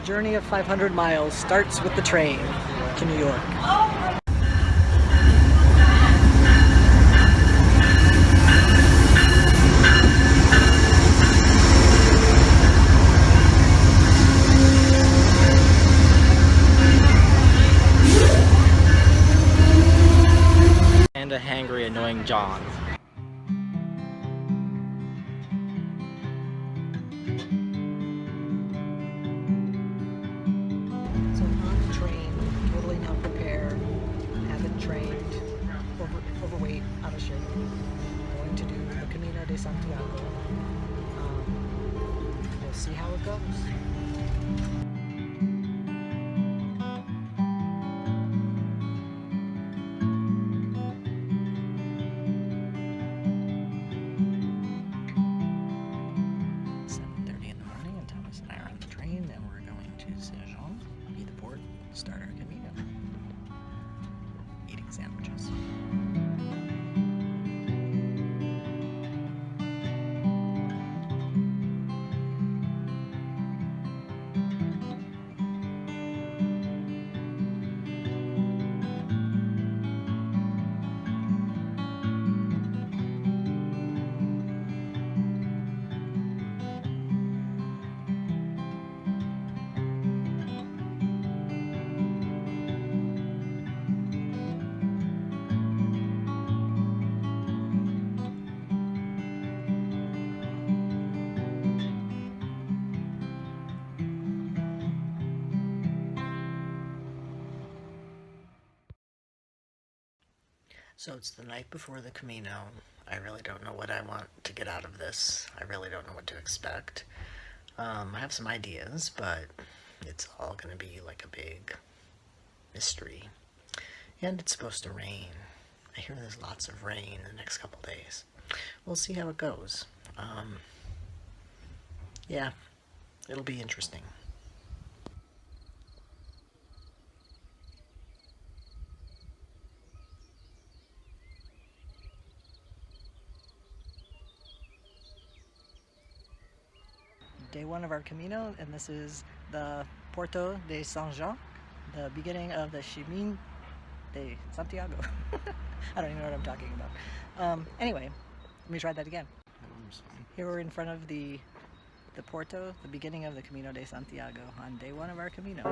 journey of 500 miles starts with the train to New York. And a hangry, annoying John. So on the train, totally not prepared, haven't trained, overweight, out of shape. Going to do the Camino de Santiago. We'll see how it goes. Be the port, start our Camino. Eating sandwiches. So it's the night before the Camino. I really don't know what I want to get out of this. I really don't know what to expect. I have some ideas, but it's all going to be like a big mystery. And it's supposed to rain. I hear there's lots of rain in the next couple days. We'll see how it goes. Yeah, it'll be interesting. Day one of our Camino, and this is the Puerto de Saint-Jean, the beginning of the Camino de Santiago. I don't even know what I'm talking about. Anyway, let me try that again. Here we're in front of the Porto, the beginning of the Camino de Santiago, on day one of our Camino.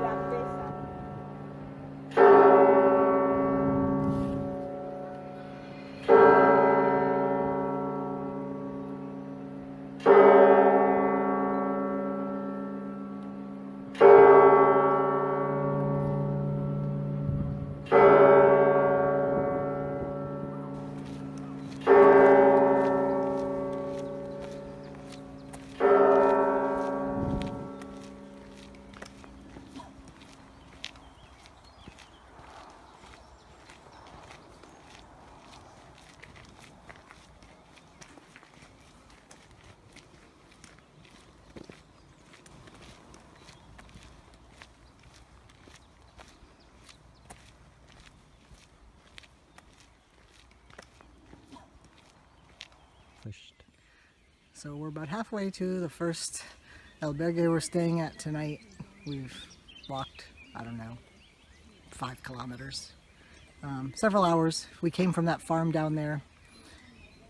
So we're about halfway to the first albergue we're staying at tonight. We've walked, I don't know, 5 kilometers, several hours. We came from that farm down there,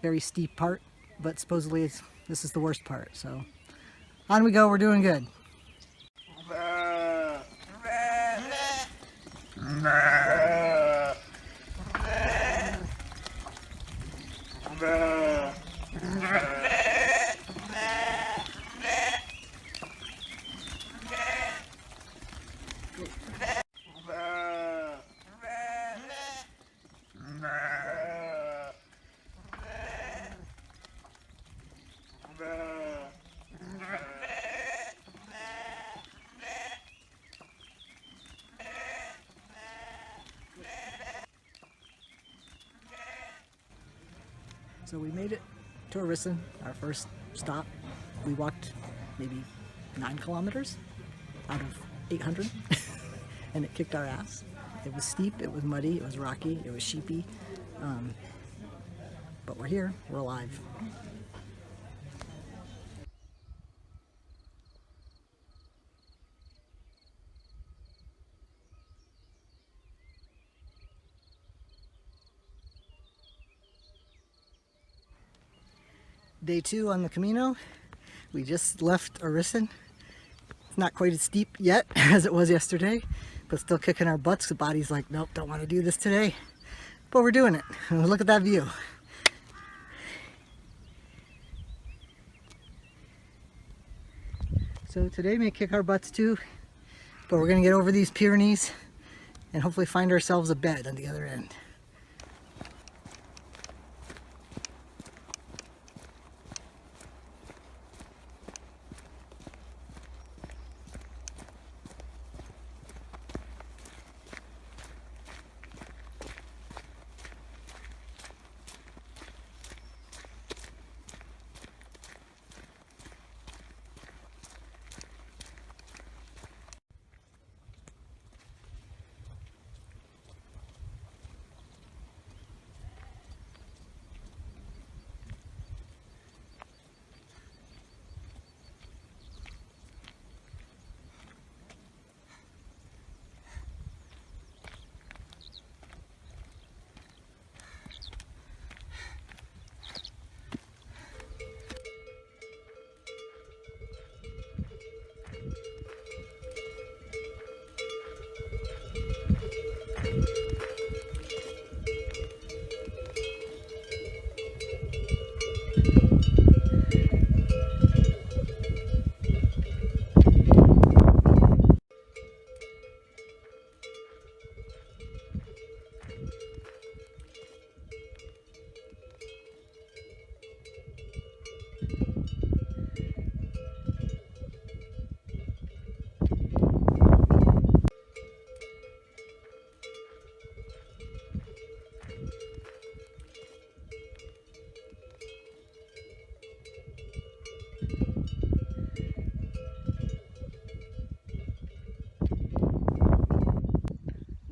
very steep part, but supposedly this is the worst part. So on we go, we're doing good. So we made it to Orison, our first stop. We walked maybe 9 kilometers out of 800 and it kicked our ass. It was steep, it was muddy, it was rocky, it was sheepy, but we're here, we're alive. Day 2 on the Camino. We just left Orison. It's not quite as steep yet as it was yesterday, but still kicking our butts. The body's like, nope, don't want to do this today. But we're doing it. Look at that view. So today may kick our butts too, but we're going to get over these Pyrenees and hopefully find ourselves a bed on the other end.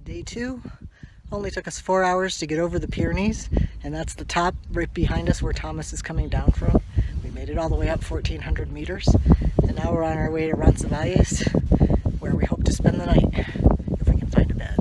Day 2 only took us 4 hours to get over the Pyrenees, and that's the top right behind us where Thomas is coming down from. We made it all the way up 1,400 meters, and now we're on our way to Roncesvalles, where we hope to spend the night, if we can find a bed.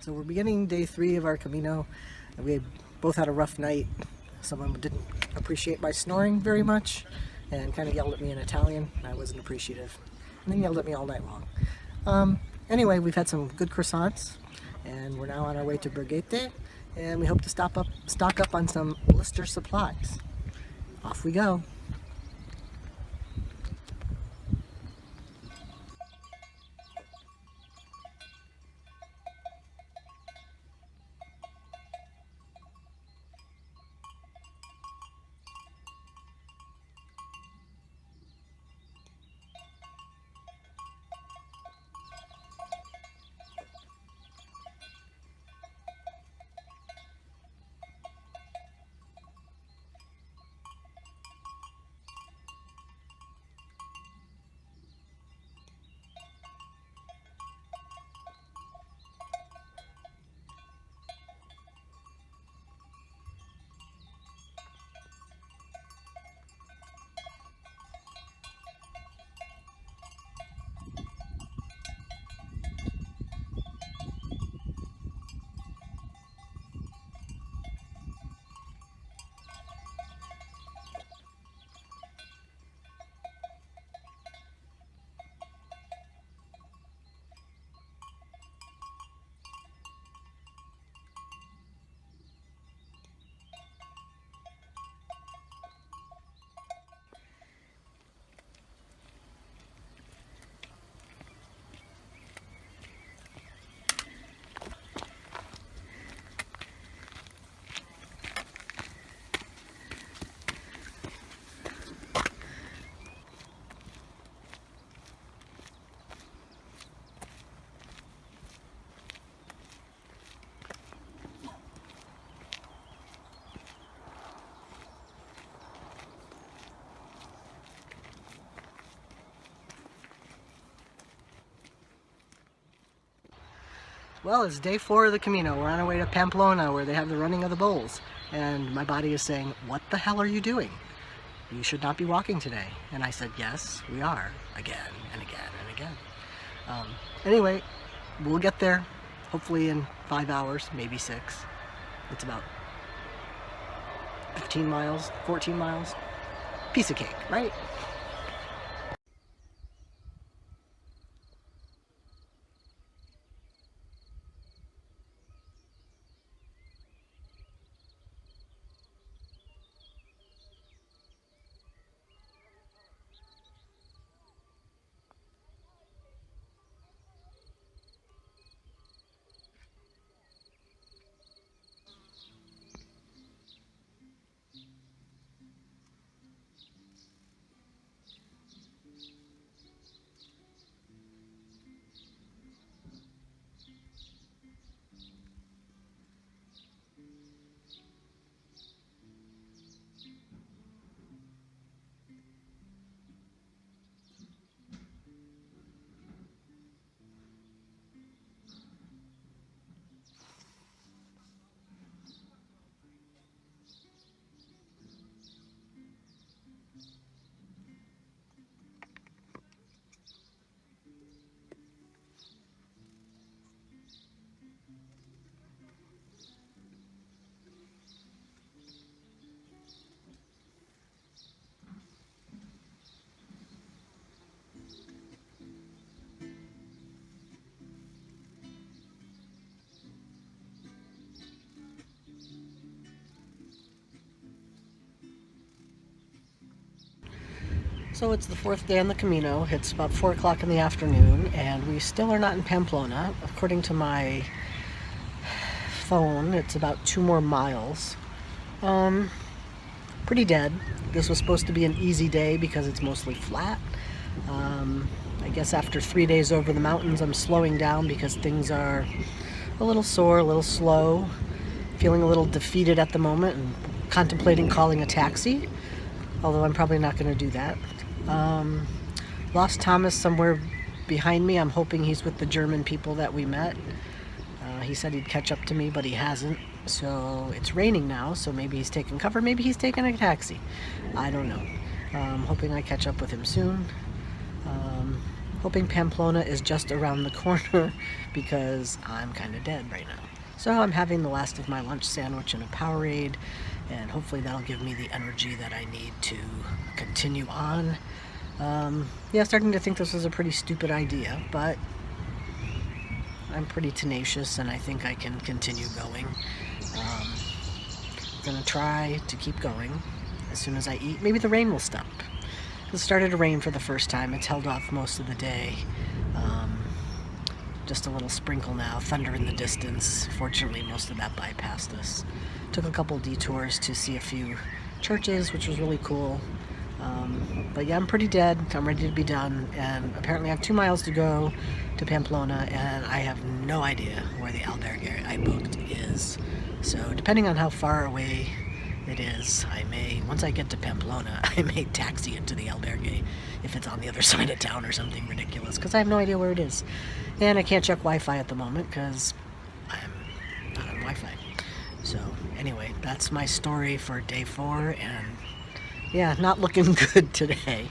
So we're beginning day 3 of our Camino. We both had a rough night. Someone didn't appreciate my snoring very much and kind of yelled at me in Italian. I wasn't appreciative. And then yelled at me all night long. Anyway, we've had some good croissants, and we're now on our way to Bergete, and we hope to stock up on some blister supplies. Off we go. Well, it's day 4 of the Camino. We're on our way to Pamplona where they have the running of the bulls. And my body is saying, what the hell are you doing? You should not be walking today. And I said, yes, we are. Again and again and again. Anyway, we'll get there. Hopefully in 5 hours, maybe 6. It's about 15 miles, 14 miles. Piece of cake, right? So it's the 4th day on the Camino. It's about 4 o'clock in the afternoon, and we still are not in Pamplona. According to my phone, it's about 2 more miles. Pretty dead. This was supposed to be an easy day because it's mostly flat. I guess after 3 days over the mountains, I'm slowing down because things are a little sore, a little slow, feeling a little defeated at the moment, and contemplating calling a taxi, although I'm probably not going to do that. Lost Thomas somewhere behind me. I'm hoping he's with the German people that we met. He said he'd catch up to me, but he hasn't. So it's raining now, so maybe he's taking cover. Maybe he's taking a taxi. I don't know. Hoping I catch up with him soon. Hoping Pamplona is just around the corner because I'm kind of dead right now. So I'm having the last of my lunch sandwich and a Powerade, and hopefully that'll give me the energy that I need to continue on. Yeah, starting to think this was a pretty stupid idea, but I'm pretty tenacious and I think I can continue going. I'm gonna try to keep going as soon as I eat. Maybe the rain will stop. It started to rain for the first time. It's held off most of the day. Just a little sprinkle now, thunder in the distance. Fortunately, most of that bypassed us. Took a couple detours to see a few churches, which was really cool. But yeah, I'm pretty dead. I'm ready to be done. And apparently I have 2 miles to go to Pamplona, and I have no idea where the albergue I booked is. So depending on how far away it is, I may, once I get to Pamplona, I may taxi into the albergue if it's on the other side of town or something ridiculous, because I have no idea where it is. And I can't check Wi-Fi at the moment because I'm not on Wi-Fi. So anyway, that's my story for day 4, and yeah, not looking good today.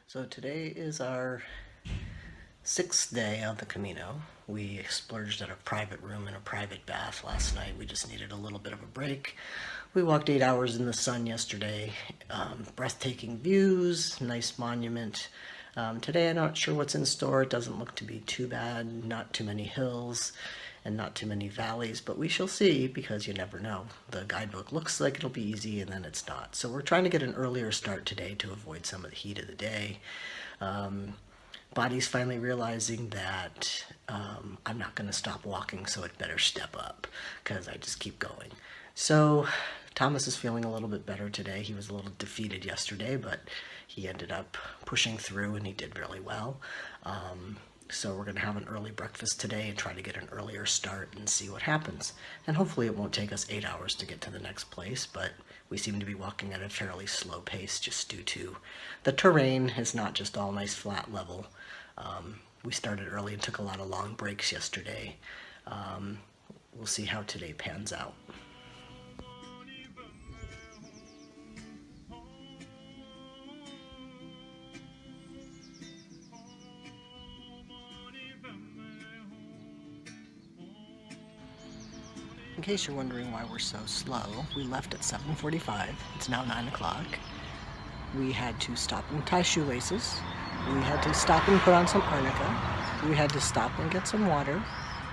So today is our 6th day of the Camino. We splurged at a private room and a private bath last night. We just needed a little bit of a break. We walked 8 hours in the sun yesterday. Breathtaking views, nice monument. Today I'm not sure what's in store. It doesn't look to be too bad. Not too many hills and not too many valleys, but we shall see because you never know. The guidebook looks like it'll be easy and then it's not. So we're trying to get an earlier start today to avoid some of the heat of the day. Body's finally realizing that I'm not going to stop walking, so it better step up because I just keep going. So Thomas is feeling a little bit better today. He was a little defeated yesterday, but he ended up pushing through and he did really well. So we're going to have an early breakfast today and try to get an earlier start and see what happens. And hopefully it won't take us 8 hours to get to the next place, but we seem to be walking at a fairly slow pace just due to the terrain is not just all nice flat level. We started early and took a lot of long breaks yesterday. We'll see how today pans out. In case you're wondering why we're so slow, we left at 7:45. It's now 9 o'clock. We had to stop and tie shoelaces. We had to stop and put on some arnica. We had to stop and get some water.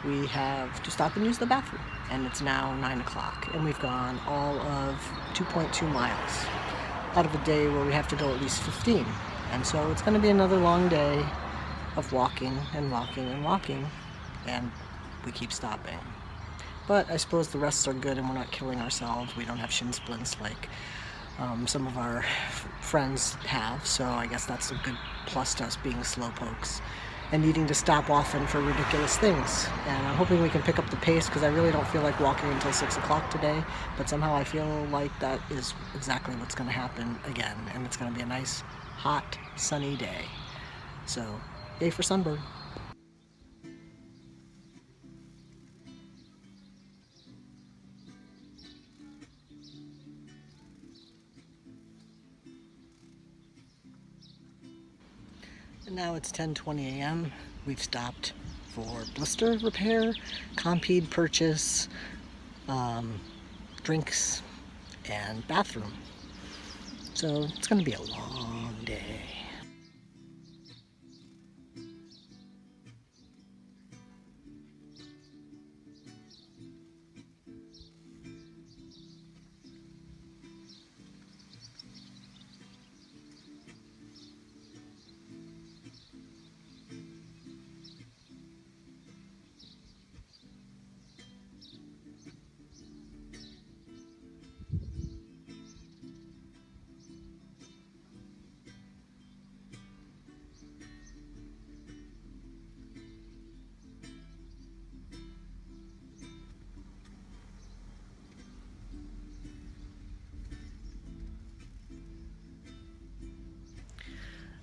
We have to stop and use the bathroom. And it's now 9 o'clock. And we've gone all of 2.2 miles out of a day where we have to go at least 15. And so it's going to be another long day of walking and walking and walking. And we keep stopping. But I suppose the rests are good and we're not killing ourselves. We don't have shin splints like some of our friends have. So I guess that's a good plus to us being slowpokes and needing to stop often for ridiculous things. And I'm hoping we can pick up the pace because I really don't feel like walking until 6 o'clock today. But somehow I feel like that is exactly what's going to happen again. And it's going to be a nice, hot, sunny day. So, yay for sunburn. And now it's 10:20 a.m. We've stopped for blister repair, Compeed purchase, drinks, and bathroom. So it's going to be a long day.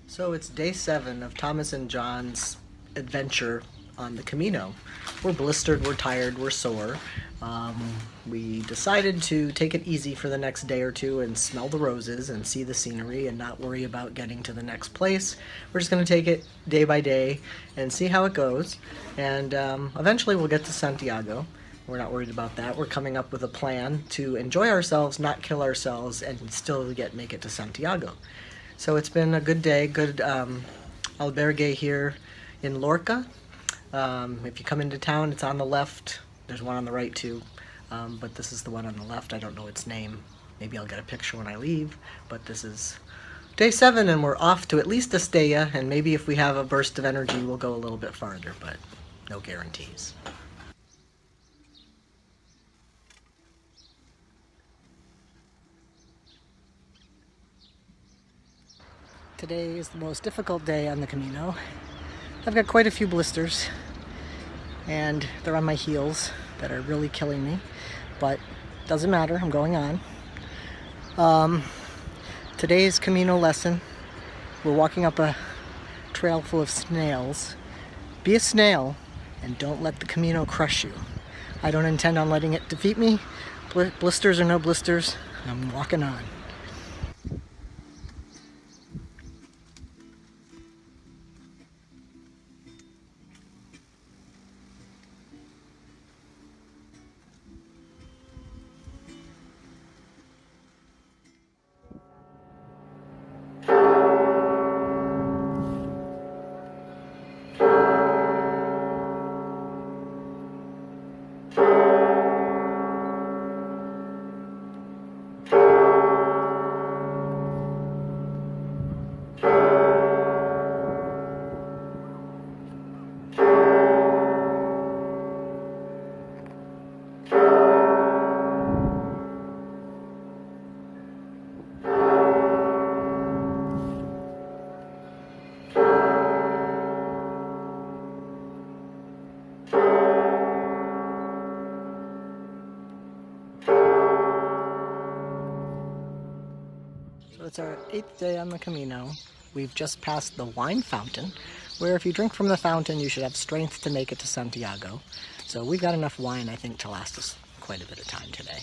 So it's day 7 of Thomas and John's adventure on the Camino. We're blistered, we're tired, we're sore. We decided to take it easy for the next day or two and smell the roses and see the scenery and not worry about getting to the next place. We're just going to take it day by day and see how it goes. And eventually we'll get to Santiago. We're not worried about that. We're coming up with a plan to enjoy ourselves, not kill ourselves, and still make it to Santiago. So it's been a good day, good albergue here in Lorca. If you come into town, it's on the left. There's one on the right too, but this is the one on the left. I don't know its name. Maybe I'll get a picture when I leave, but this is day 7 and we're off to at least Estella, and maybe if we have a burst of energy, we'll go a little bit farther, but no guarantees. Today is the most difficult day on the Camino. I've got quite a few blisters and they're on my heels that are really killing me, but doesn't matter, I'm going on. Today's Camino lesson, we're walking up a trail full of snails. Be a snail and don't let the Camino crush you. I don't intend on letting it defeat me. Blisters or no blisters, I'm walking on. it's our 8th day on the Camino. We've just passed the wine fountain, where if you drink from the fountain, you should have strength to make it to Santiago. So we've got enough wine, I think, to last us quite a bit of time today.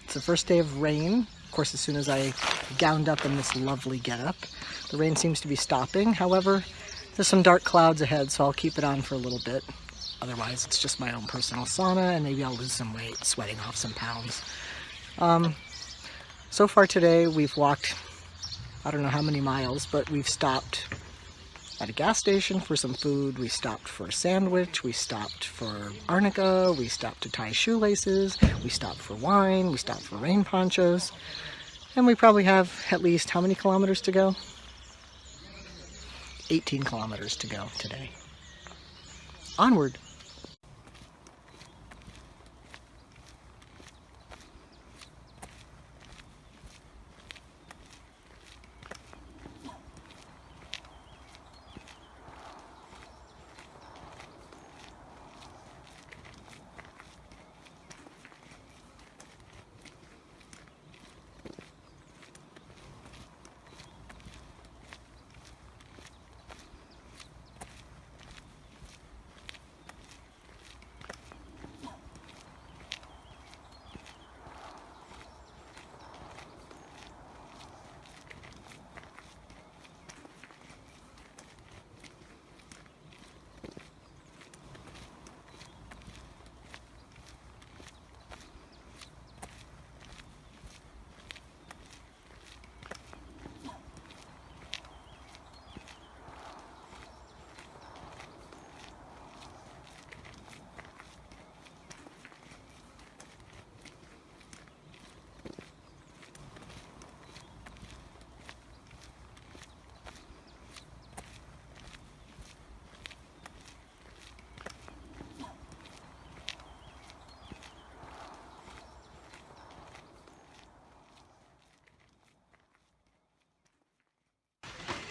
It's the first day of rain. Of course, as soon as I gowned up in this lovely getup, the rain seems to be stopping. However, there's some dark clouds ahead, so I'll keep it on for a little bit. Otherwise, it's just my own personal sauna, and maybe I'll lose some weight, sweating off some pounds. So far today, we've walked, I don't know how many miles, but we've stopped at a gas station for some food. We stopped for a sandwich. We stopped for arnica. We stopped to tie shoelaces. We stopped for wine. We stopped for rain ponchos. And we probably have at least how many kilometers to go? 18 kilometers to go today. Onward.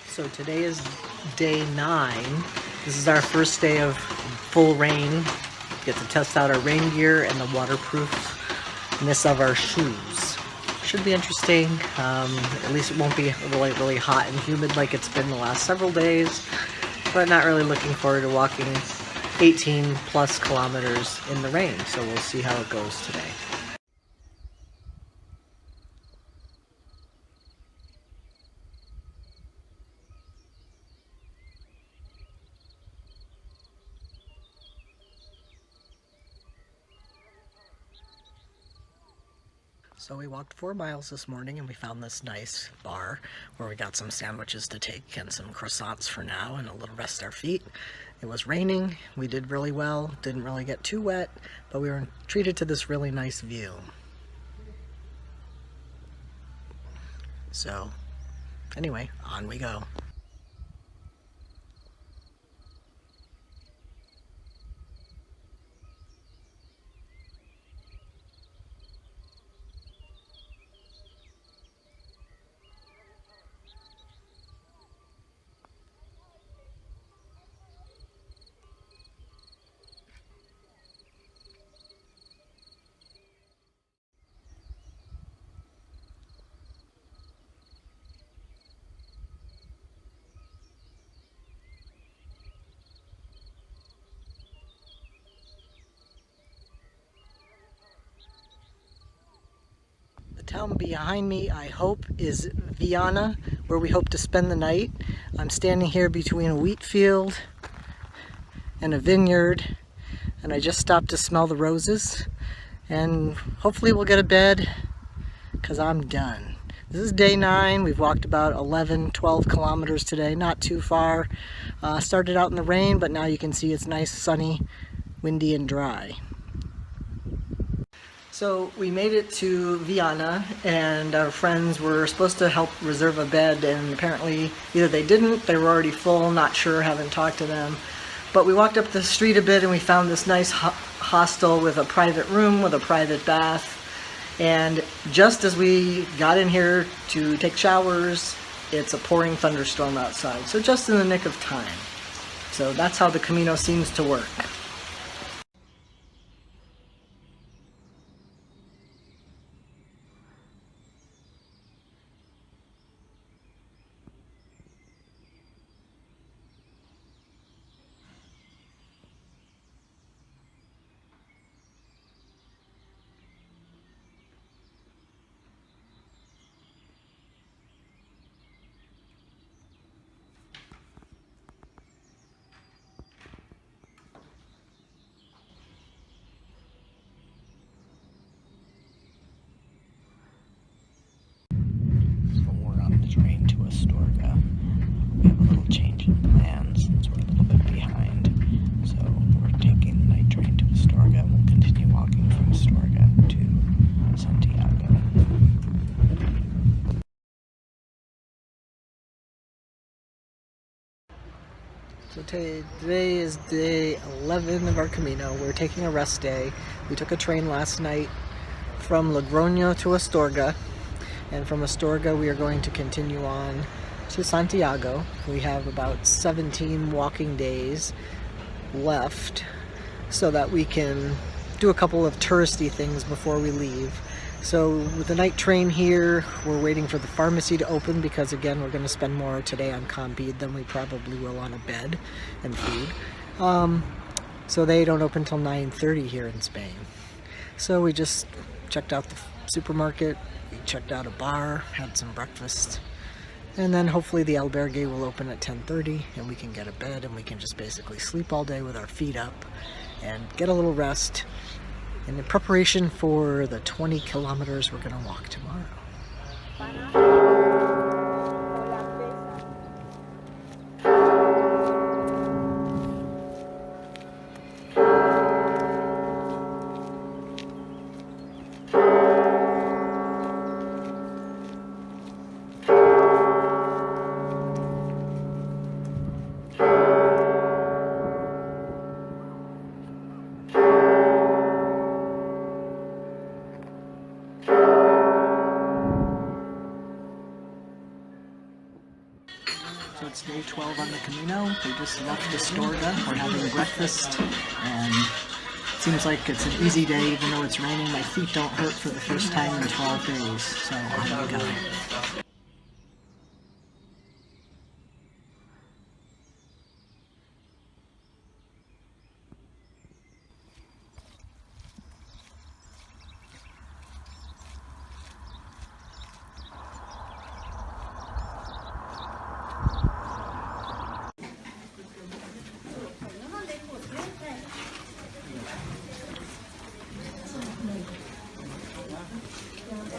So today is day 9. This is our first day of full rain. Get to test out our rain gear and the waterproofness of our shoes. Should be interesting. At least it won't be really hot and humid like it's been the last several days. But not really looking forward to walking 18 plus kilometers in the rain. So we'll see how it goes today. So we walked 4 miles this morning and we found this nice bar where we got some sandwiches to take and some croissants for now and a little rest our feet. It was raining, we did really well, didn't really get too wet, but we were treated to this really nice view. So anyway, on we go. The town behind me, I hope, is Viana, where we hope to spend the night. I'm standing here between a wheat field and a vineyard, and I just stopped to smell the roses, and hopefully we'll get a bed, because I'm done. This is day 9. We've walked about 11, 12 kilometers today, not too far. Started out in the rain, but now you can see it's nice, sunny, windy, and dry. So we made it to Viana, and our friends were supposed to help reserve a bed, and apparently either they didn't, they were already full, not sure, haven't talked to them. But we walked up the street a bit and we found this nice hostel with a private room with a private bath. And just as we got in here to take showers, it's a pouring thunderstorm outside. So just in the nick of time. So that's how the Camino seems to work. So today is day 11 of our Camino. We're taking a rest day. We took a train last night from Logroño to Astorga, and from Astorga we are going to continue on to Santiago. We have about 17 walking days left so that we can do a couple of touristy things before we leave. So with the night train here, we're waiting for the pharmacy to open because again we're going to spend more today on Compeed than we probably will on a bed and food. So they don't open till 9:30 here in Spain. So we just checked out the supermarket, we checked out a bar, had some breakfast, and then hopefully the albergue will open at 10:30 and we can get a bed and we can just basically sleep all day with our feet up and get a little rest in preparation for the 20 kilometers we're going to walk tomorrow. So it's day 12 on the Camino. We just left Astorga. We're having breakfast, and it seems like it's an easy day even though it's raining. My feet don't hurt for the first time in 12 days, so on we go.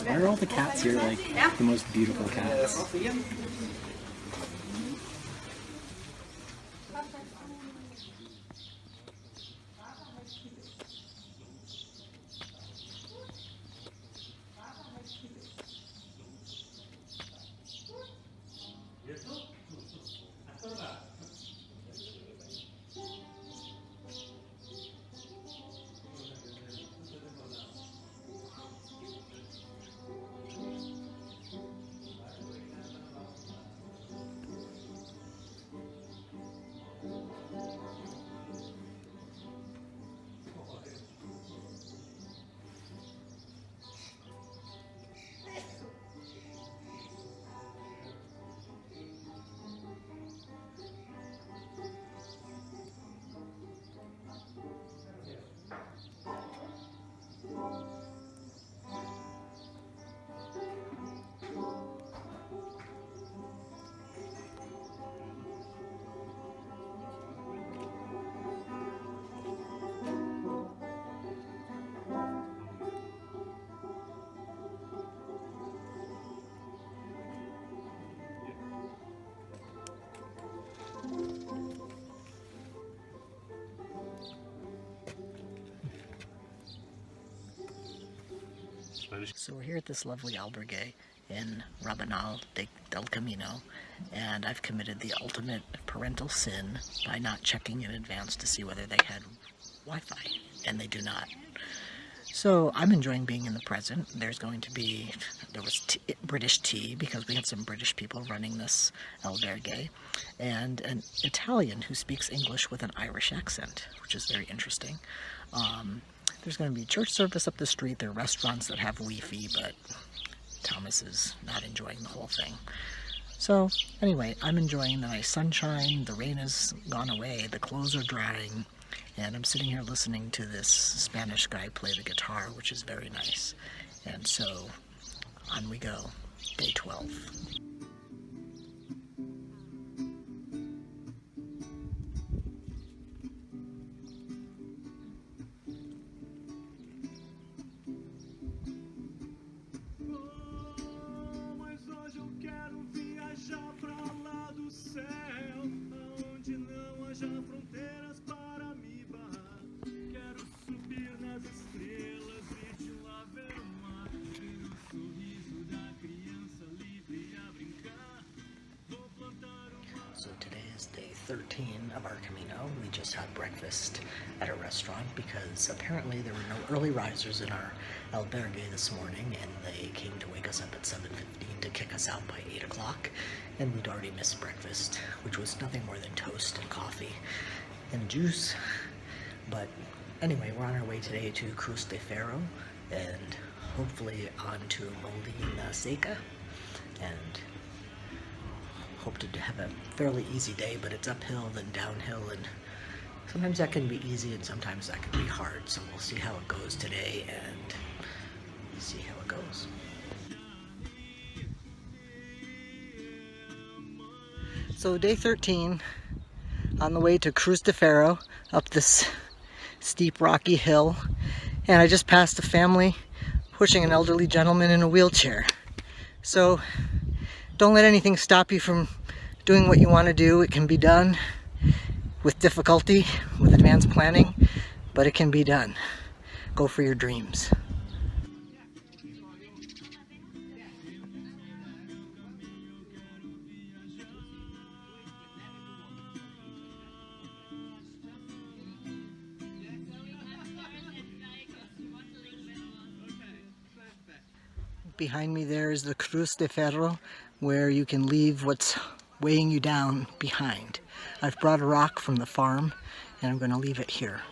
Why are all the cats here like the most beautiful cats? So we're here at this lovely albergue in Rabanal del Camino, and I've committed the ultimate parental sin by not checking in advance to see whether they had Wi-Fi, and they do not. So I'm enjoying being in the present. There was British tea because we have some British people running this albergue, and an Italian who speaks English with an Irish accent, which is very interesting. There's going to be church service up the street. There are restaurants that have Wi-Fi, but Thomas is not enjoying the whole thing. So anyway, I'm enjoying the nice sunshine. The rain has gone away. The clothes are drying. And I'm sitting here listening to this Spanish guy play the guitar, which is very nice. And so on we go. Day 12. Fronteiras para me barrar. Quero subir nas estrelas e de lá ver o mar. Ver o sorriso da criança livre abrindo. 13 of our Camino. We just had breakfast at a restaurant because apparently there were no early risers in our albergue this morning, and they came to wake us up at 7:15 to kick us out by 8 o'clock, and we'd already missed breakfast, which was nothing more than toast and coffee and juice. But anyway, we're on our way today to Cruz de Ferro and hopefully on to Molina Seca, and hope to have a fairly easy day, but it's uphill then downhill, and sometimes that can be easy and sometimes that can be hard. So we'll see how it goes today and see how it goes. So day 13, on the way to Cruz de Ferro, up this steep rocky hill, and I just passed a family pushing an elderly gentleman in a wheelchair. So don't let anything stop you from doing what you want to do. It can be done with difficulty, with advanced planning, but it can be done. Go for your dreams. Behind me there is the Cruz de Ferro, where you can leave what's weighing you down behind. I've brought a rock from the farm and I'm going to leave it here.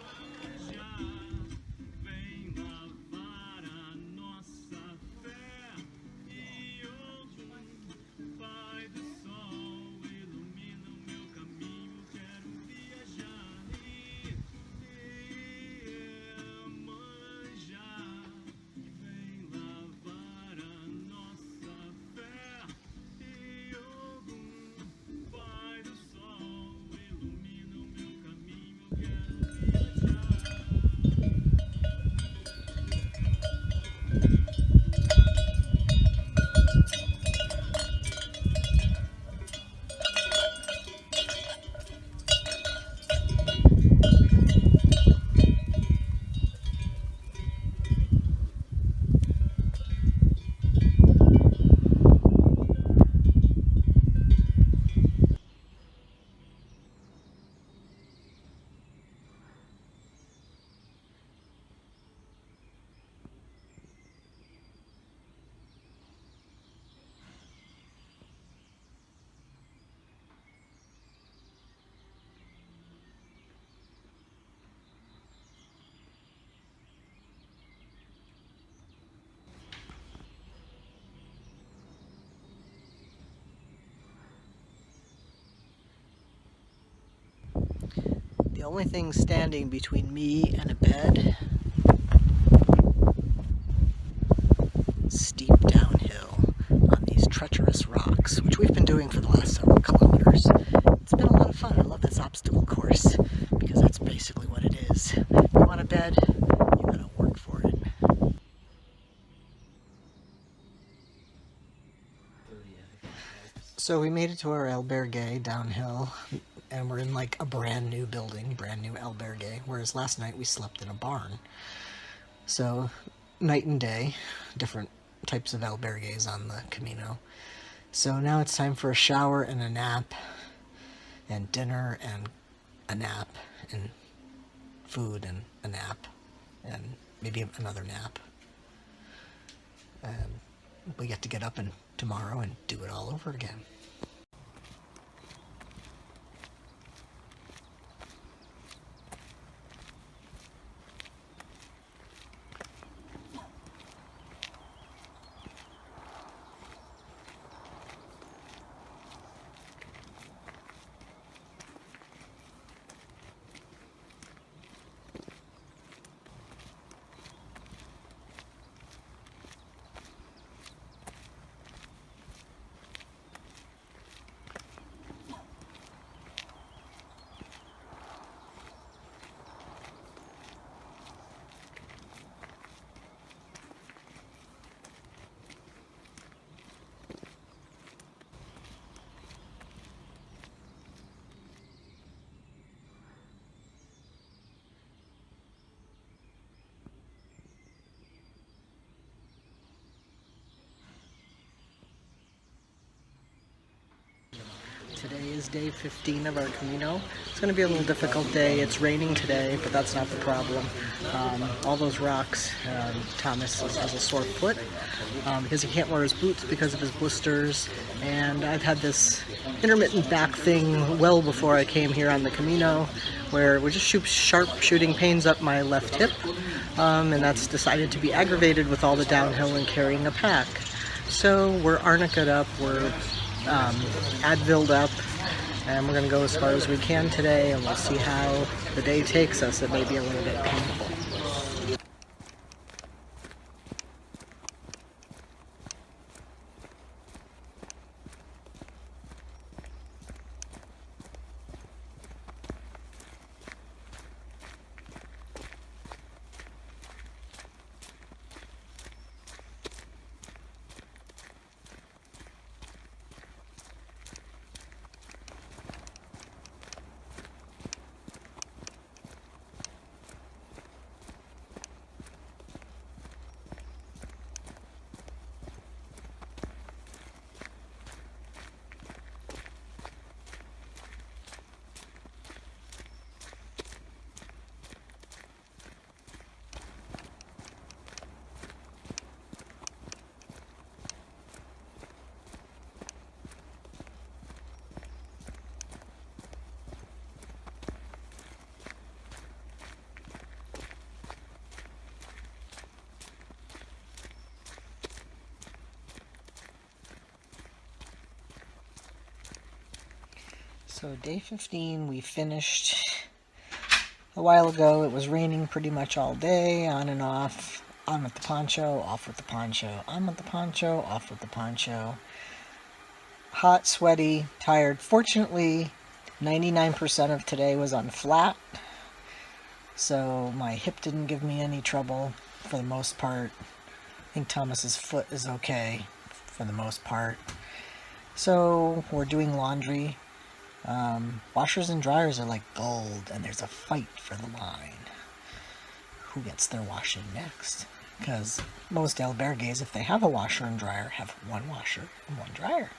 The only thing standing between me and a bed, steep downhill on these treacherous rocks, which we've been doing for the last several kilometers. It's been a lot of fun. I love this obstacle course because that's basically what it is. You want a bed, you gotta work for it. So we made it to our albergue downhill, and we're in like a brand new building, brand new albergue, whereas last night we slept in a barn. So night and day, different types of albergues on the Camino. So now it's time for a shower and a nap, and dinner and a nap, and food and a nap, and maybe another nap. And we get to get up and tomorrow and do it all over again. Today is day 15 of our Camino. It's going to be a little difficult day. It's raining today, but that's not the problem. All those rocks, Thomas has a sore foot because he can't wear his boots because of his blisters. And I've had this intermittent back thing well before I came here on the Camino, where we just sharp shooting pains up my left hip, and that's decided to be aggravated with all the downhill and carrying a pack. So we're arnica'd up, we're Advilled up, and we're going to go as far as we can today, and we'll see how the day takes us. It may be a little bit painful. So day 15 we finished a while ago. It was raining pretty much all day, on and off, on with the poncho, off with the poncho, on with the poncho, off with the poncho. Hot, sweaty, tired. Fortunately, 99% of today was on flat, so my hip didn't give me any trouble for the most part. I think Thomas's foot is okay for the most part. So we're doing laundry. Washers and dryers are like gold, and there's a fight for the line. Who gets their washing next? Because most albergues, if they have a washer and dryer, have one washer and one dryer.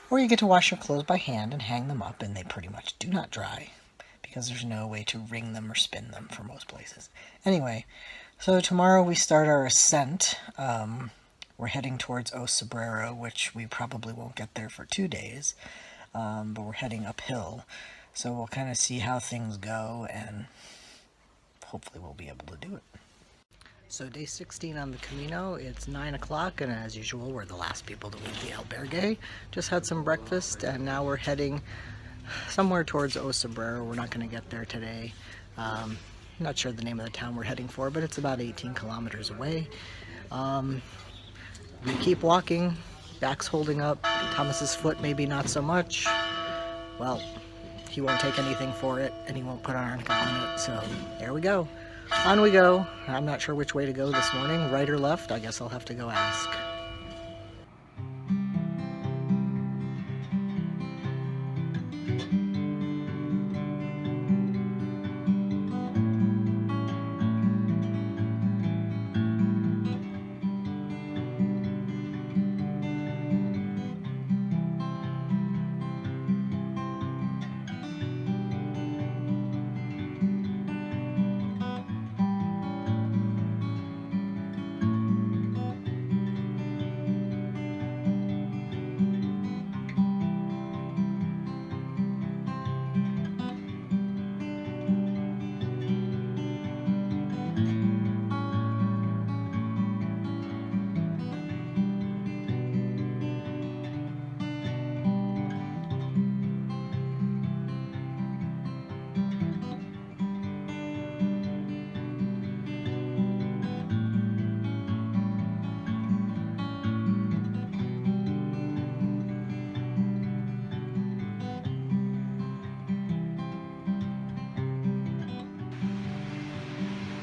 Or you get to wash your clothes by hand and hang them up, and they pretty much do not dry, because there's no way to wring them or spin them for most places. Anyway, so tomorrow we start our ascent. We're heading towards O Cebreiro, which we probably won't get there for 2 days. But we're heading uphill, so we'll kind of see how things go, and hopefully we'll be able to do it. So day 16 on the Camino, it's 9 o'clock, and as usual, we're the last people to leave the albergue. Just had some breakfast, and now we're heading somewhere towards O Cebreiro. We're not going to get there today. Not sure the name of the town we're heading for, but it's about 18 kilometers away. We keep walking. Back's holding up. Thomas's foot maybe not so much. Well, he won't take anything for it, and he won't put an arnica on it, so there we go. On we go. I'm not sure which way to go this morning, right or left. I guess I'll have to go ask.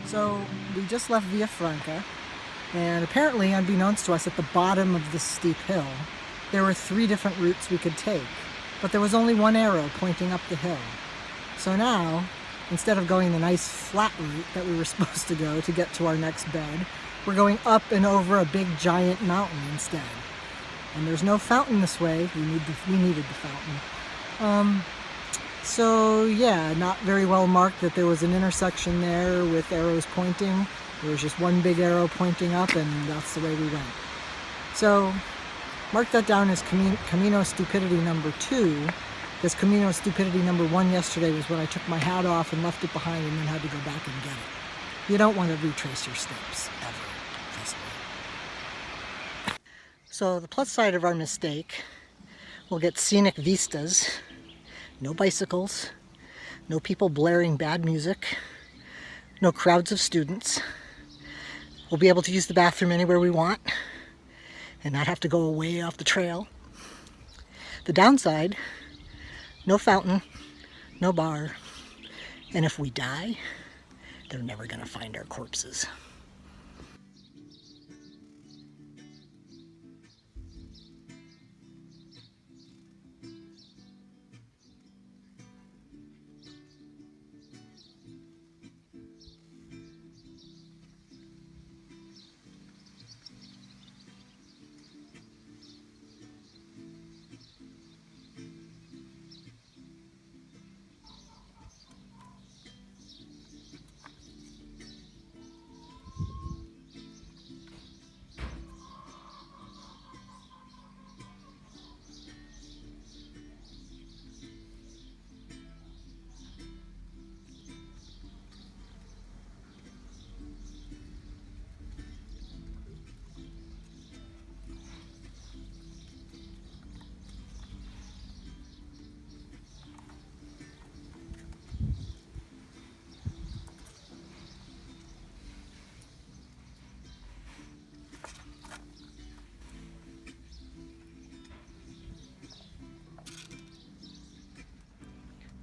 So we just left Villafranca, and apparently, unbeknownst to us, at the bottom of this steep hill, there were 3 different routes we could take, but there was only one arrow pointing up the hill. So now, instead of going the nice flat route that we were supposed to go to get to our next bed, we're going up and over a big giant mountain instead. And there's no fountain this way. We needed the fountain. So yeah, not very well marked that there was an intersection there with arrows pointing. There was just one big arrow pointing up, and that's the way we went. So mark that down as Camino stupidity number 2, because Camino stupidity number 1 yesterday was when I took my hat off and left it behind and then had to go back and get it. You don't want to retrace your steps, ever. Trust me. So the plus side of our mistake, we'll get scenic vistas, no bicycles, no people blaring bad music, no crowds of students. We'll be able to use the bathroom anywhere we want and not have to go way off the trail. The downside, no fountain, no bar, and if we die, they're never gonna find our corpses.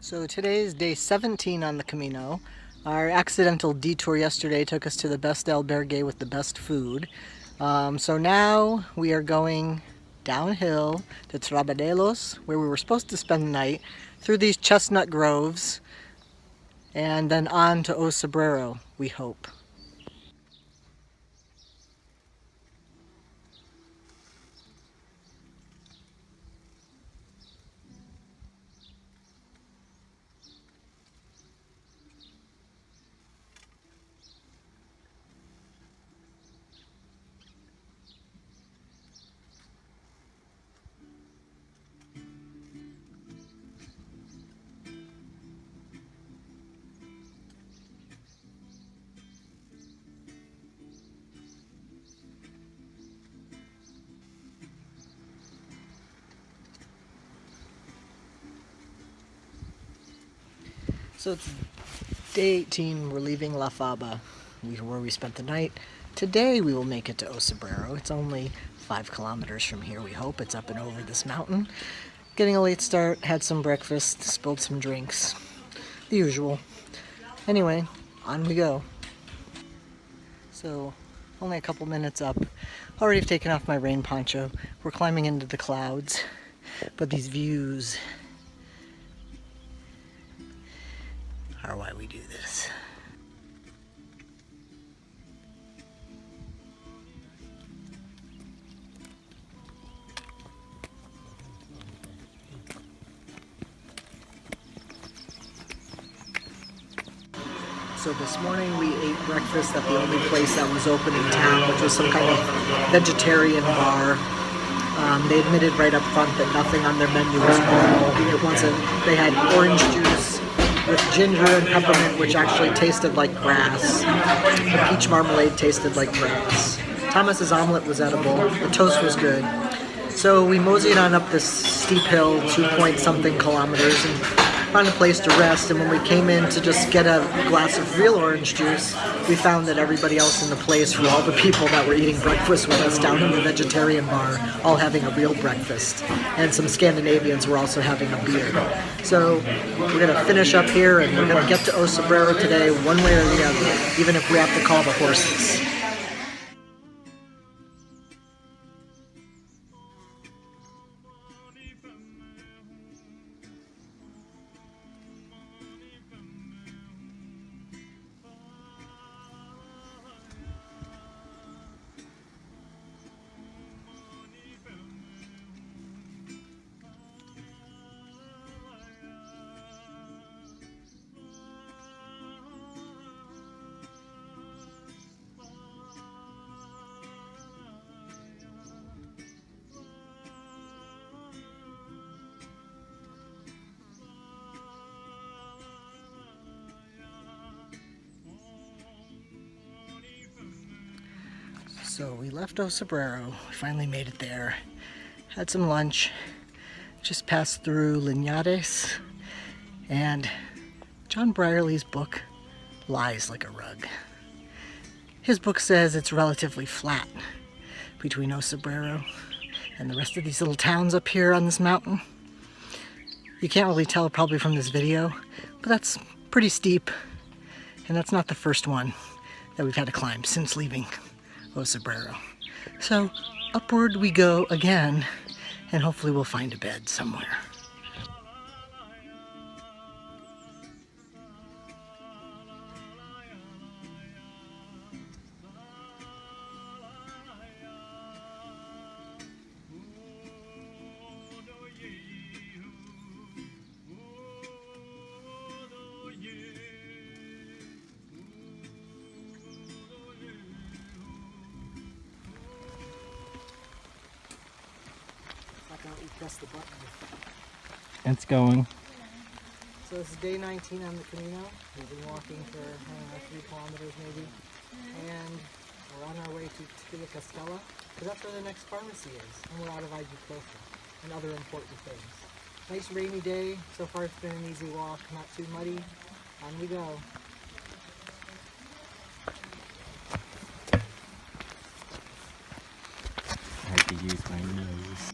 So today is day 17 on the Camino. Our accidental detour yesterday took us to the best albergue with the best food. So now we are going downhill to Trabadelos, where we were supposed to spend the night, through these chestnut groves, and then on to O Cebreiro, we hope. So it's day 18, we're leaving La Faba, where we spent the night. Today we will make it to O Cebreiro. It's only 5 kilometers from here, we hope. It's up and over this mountain. Getting a late start, had some breakfast, spilled some drinks. The usual. Anyway, on we go. So, only a couple minutes up. Already have taken off my rain poncho. We're climbing into the clouds. But these views are why we do this. So this morning we ate breakfast at the only place that was open in town, which was some kind of vegetarian bar. They admitted right up front that nothing on their menu was normal. It wasn't. They had orange juice with ginger and peppermint, which actually tasted like grass. The peach marmalade tasted like grass. Thomas's omelet was edible. The toast was good. So we moseyed on up this steep hill, 2-point-something kilometers, and found a place to rest. And when we came in to just get a glass of real orange juice, we found that everybody else in the place were all the people that were eating breakfast with us down in the vegetarian bar, all having a real breakfast. And some Scandinavians were also having a beer. So we're going to finish up here, and we're going to get to O Cebreiro today one way or the other, even if we have to call the horses. So we left O Cebreiro, we finally made it there, had some lunch, just passed through Linares, and John Brierley's book lies like a rug. His book says it's relatively flat between O Cebreiro and the rest of these little towns up here on this mountain. You can't really tell probably from this video, but that's pretty steep, and that's not the first one that we've had to climb since leaving O Cebreiro. So upward we go again, and hopefully we'll find a bed somewhere. Press the button. It's going. So this is day 19 on the Camino. We've been walking for, I don't know, 3 kilometers maybe. And we're on our way to Tia Castella, because that's where the next pharmacy is. And we're out of ibuprofen and other important things. Nice rainy day. So far it's been an easy walk, not too muddy. On we go. I had to use my nose.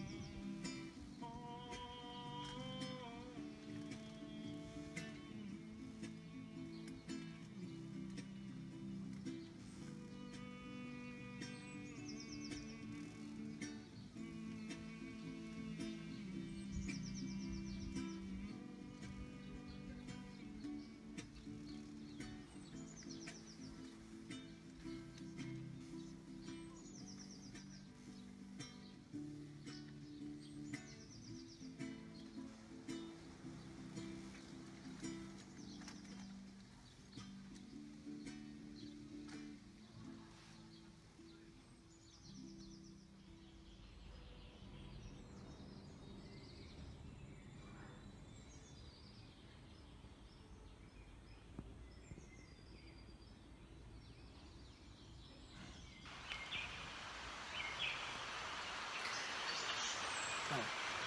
Oh,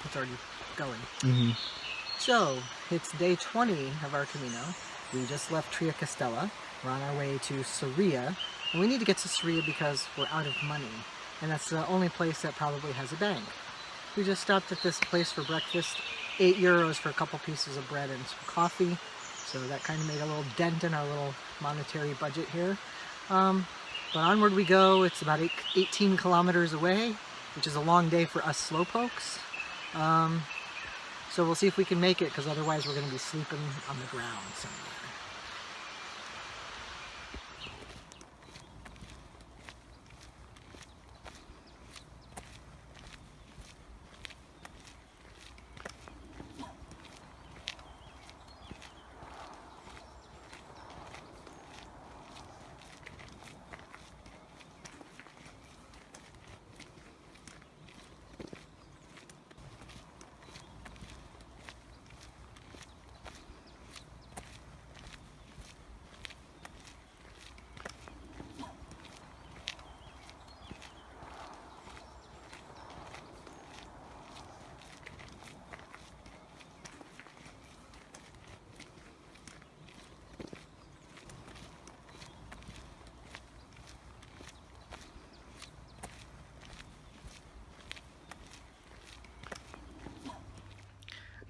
it's already going. So, it's day 20 of our Camino. We just left Tria Castella. We're on our way to Sarria. And we need to get to Sarria because we're out of money. And that's the only place that probably has a bank. We just stopped at this place for breakfast. €8 for a couple pieces of bread and some coffee. So that kind of made a little dent in our little monetary budget here. But onward we go. It's about 18 kilometers away, which is a long day for us slowpokes. So we'll see if we can make it, because otherwise we're going to be sleeping on the ground somewhere.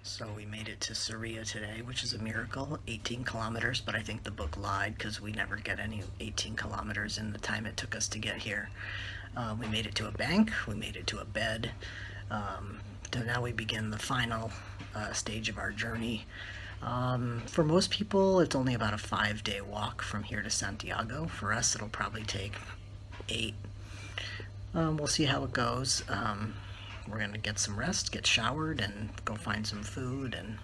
So we made it to Sarria today, which is a miracle, 18 kilometers, but I think the book lied because we never get any 18 kilometers in the time it took us to get here. We made it to a bank, we made it to a bed, so now we begin the final stage of our journey. For most people, it's only about a 5-day walk from here to Santiago. For us, it'll probably take 8. We'll see how it goes. We're going to get some rest, get showered, and go find some food and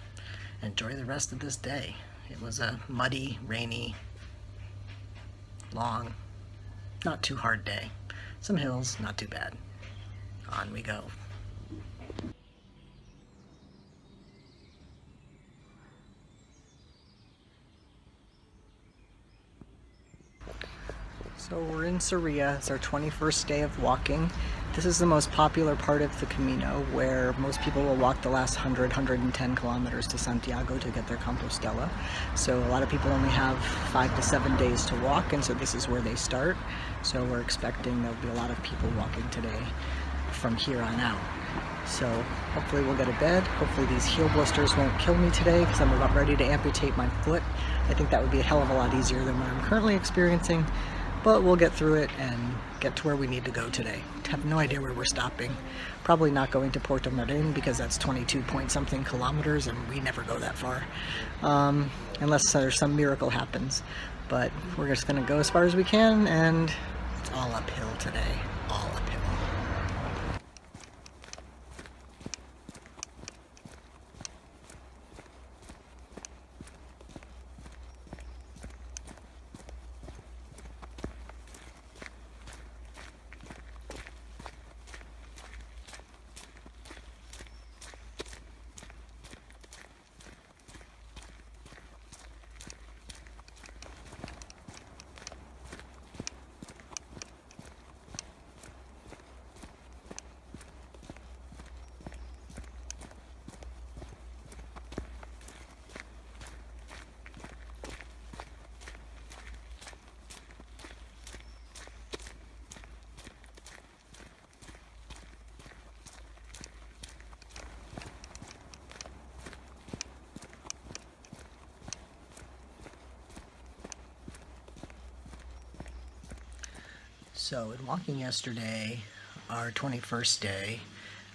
enjoy the rest of this day. It was a muddy, rainy, long, not too hard day. Some hills, not too bad. On we go. So So we're in Sarria. It's our 21st day of walking. This is the most popular part of the Camino, where most people will walk the last 110 kilometers to Santiago to get their Compostela. So a lot of people only have 5 to 7 days to walk, and so this is where they start. So we're expecting there'll be a lot of people walking today from here on out. So hopefully we'll get a bed. Hopefully these heel blisters won't kill me today, because I'm about ready to amputate my foot. I think that would be a hell of a lot easier than what I'm currently experiencing. But we'll get through it and get to where we need to go today. Have no idea where we're stopping. Probably not going to Porto Marin, because that's 22 point something kilometers and we never go that far. Unless there's some miracle happens. But we're just gonna go as far as we can, and it's all uphill today. All uphill. So in walking yesterday, our 21st day,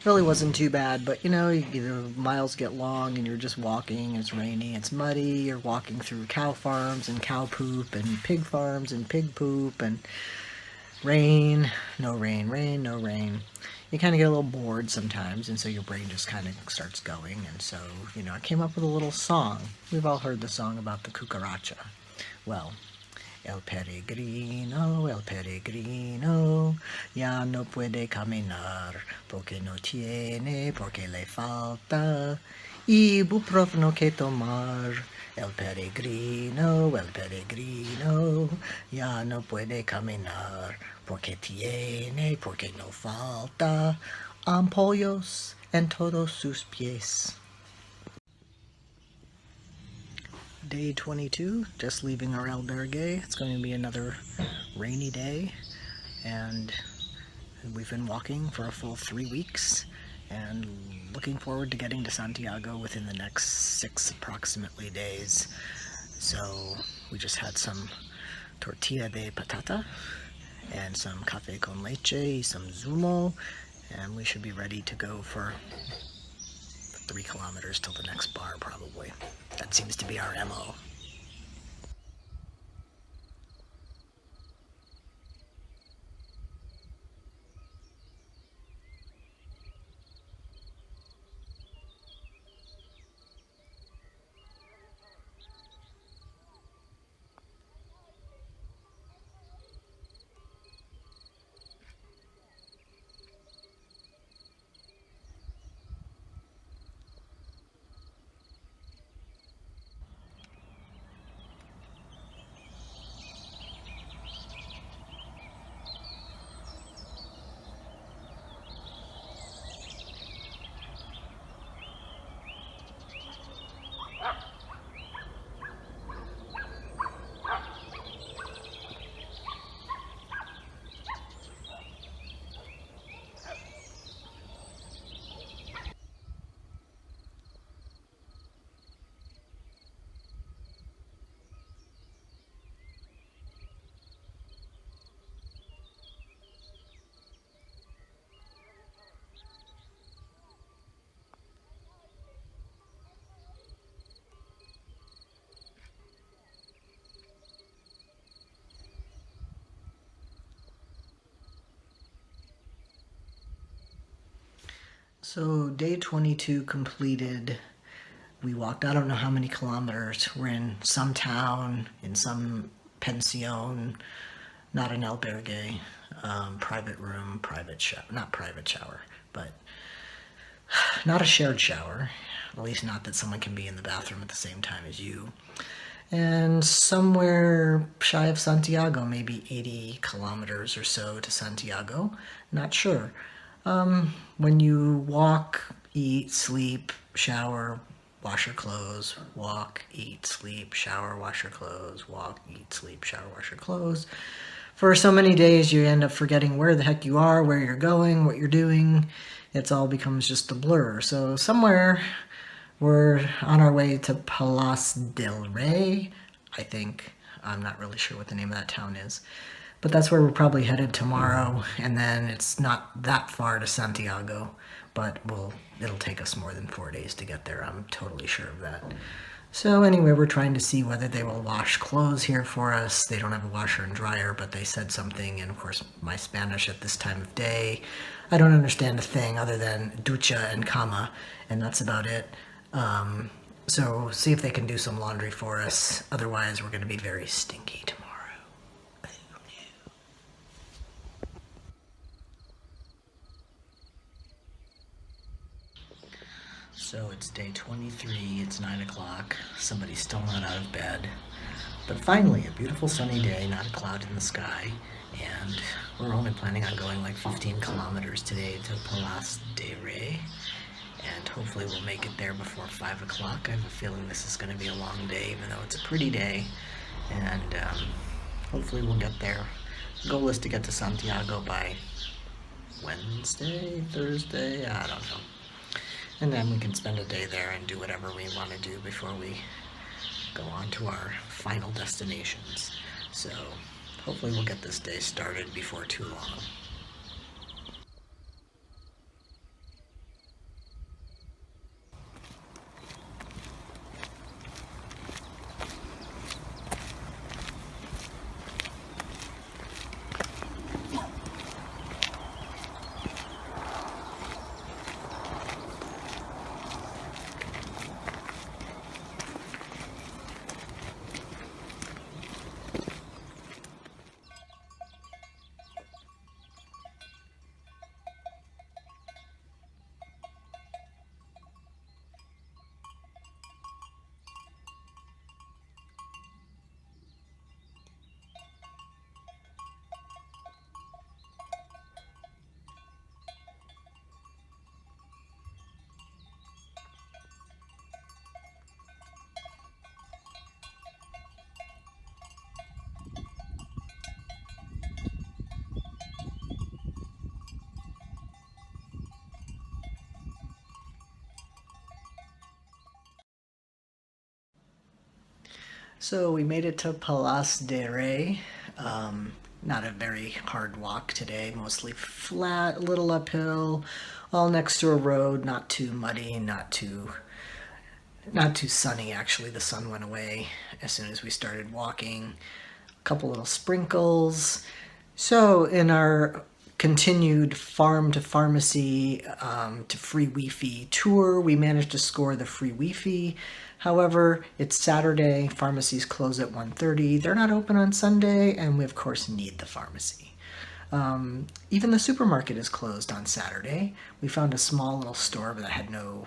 really wasn't too bad, but you know, the miles get long and you're just walking, it's rainy, it's muddy, you're walking through cow farms and cow poop and pig farms and pig poop and rain, no rain, rain, no rain. You kind of get a little bored sometimes, and so your brain just kind of starts going, and so, you know, I came up with a little song. We've all heard the song about the cucaracha. Well, el peregrino, ya no puede caminar, porque no tiene, porque le falta ibuprofeno que tomar. El peregrino, ya no puede caminar, porque tiene, porque no falta ampollos en todos sus pies. Day 22, just leaving our albergue. It's going to be another rainy day, and we've been walking for a full 3 weeks and looking forward to getting to Santiago within the next 6 approximately days. So we just had some tortilla de patata and some café con leche, some zumo, and we should be ready to go for 3 kilometers till the next bar, probably. That seems to be our MO. So day 22 completed. We walked, I don't know how many kilometers. We're in some town, in some pension, not an albergue, private room, private shower, not private shower, but not a shared shower, at least not that someone can be in the bathroom at the same time as you. and somewhere shy of Santiago, maybe 80 kilometers or so to Santiago. Not sure. When you walk, eat, sleep, shower, wash your clothes, walk, eat, sleep, shower, wash your clothes, walk, eat, sleep, shower, wash your clothes. For so many days, you end up forgetting where the heck you are, where you're going, what you're doing. It all becomes just a blur. So somewhere we're on our way to Palas del Rey, I think. I'm not really sure what the name of that town is. But that's where we're probably headed tomorrow, and then it's not that far to Santiago, but it'll take us more than 4 days to get there. I'm totally sure of that. So anyway, we're trying to see whether they will wash clothes here for us. They don't have a washer and dryer, but they said something, and of course my Spanish at this time of day, I don't understand a thing other than ducha and cama, and that's about it. So see if they can do some laundry for us. Otherwise, we're going to be very stinky tomorrow. So it's day 23, it's 9 o'clock, somebody's still not out of bed. But finally, a beautiful sunny day, not a cloud in the sky, and we're only planning on going like 15 kilometers today to Palas de Rey, and hopefully we'll make it there before 5 o'clock. I have a feeling this is going to be a long day, even though it's a pretty day, and hopefully we'll get there. The goal is to get to Santiago by Wednesday, Thursday, I don't know. And then we can spend a day there and do whatever we want to do before we go on to our final destinations. So hopefully we'll get this day started before too long. So we made it to Palas de Rey. Not a very hard walk today, mostly flat, a little uphill, all next to a road, not too muddy, not too sunny actually. The sun went away as soon as we started walking. A couple little sprinkles. So in our continued farm to pharmacy to free Wi-Fi tour, we managed to score the free Wi-Fi. However, it's Saturday, pharmacies close at 1:30. They're not open on Sunday, and we of course need the pharmacy. Even the supermarket is closed on Saturday. We found a small little store that had no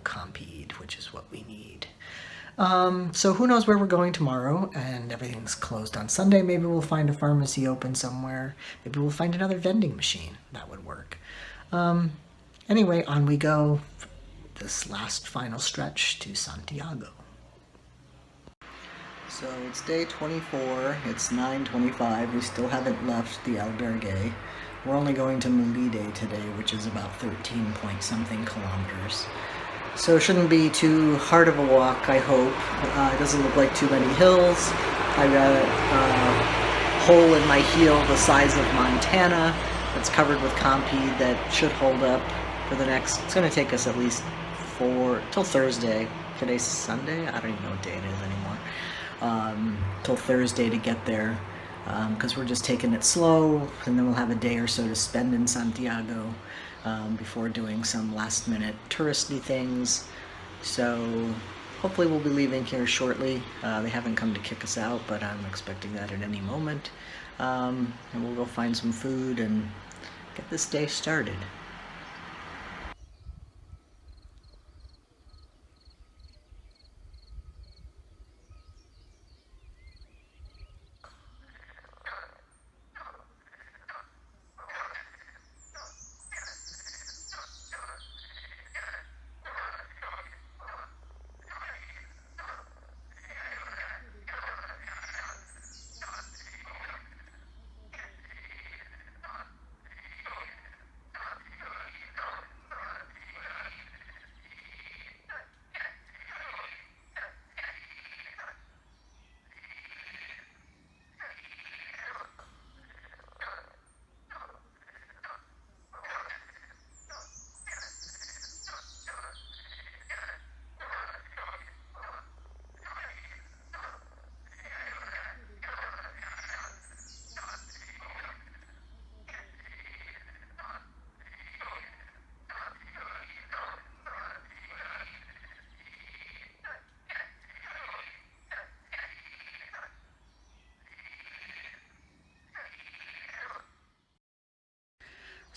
Compeed, which is what we need. So who knows where we're going tomorrow, and everything's closed on Sunday. Maybe we'll find a pharmacy open somewhere. Maybe we'll find another vending machine. That would work. Anyway, on we go. This last final stretch to Santiago. So it's day 24, it's 9:25, we still haven't left the albergue. We're only going to Melide today, which is about 13 point something kilometers. So it shouldn't be too hard of a walk, I hope. It doesn't look like too many hills. I got a hole in my heel the size of Montana that's covered with Compeed that should hold up for the next, it's going to take us at least till Thursday. Today's Sunday? I don't even know what day it is anymore. Till Thursday to get there, because we're just taking it slow, and then we'll have a day or so to spend in Santiago before doing some last minute touristy things. So hopefully we'll be leaving here shortly. They haven't come to kick us out, but I'm expecting that at any moment. And we'll go find some food and get this day started.